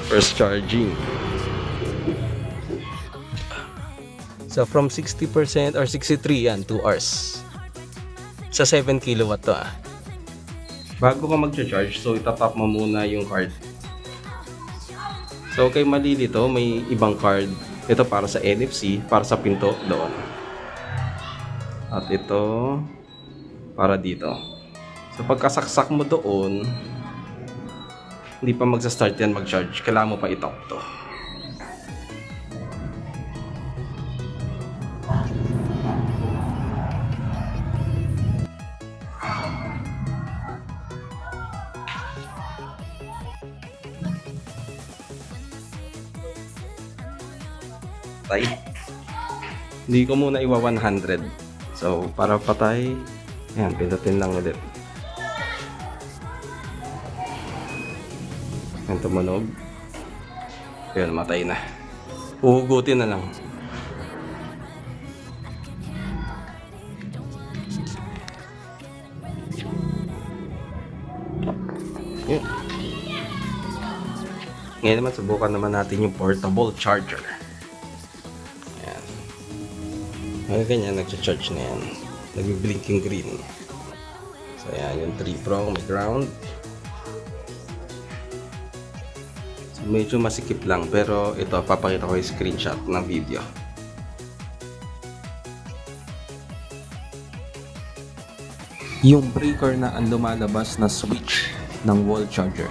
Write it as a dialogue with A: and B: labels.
A: First charging. So from 60% or 63 yan, 2 hours. Sa 7 kilowatt to ah. Bago ka mag-charge, so itatap mo muna yung card. So kay Malilito, may ibang card. Ito para sa NFC, para sa pinto doon. At ito para dito. So pagkasaksak mo doon, hindi pa magsa-start yan mag-charge. Kailangan mo pa i-top to. Patay. Hindi ko muna iwa 100. So para patay, ayan, pindutin lang ulit. Ang tumunog. Ayan, matay na. Uhugutin na lang. Ayan. Ngayon naman, subukan naman natin yung portable charger. Ayan. Ay, ganyan, nag-charge na yan. Nag-blinking green. So, ayan, yung 3 Pro, may ground. Medyo masikip lang, pero ito papakita ko yung screenshot ng video. Yung breaker na ang lumalabas na switch ng wall charger.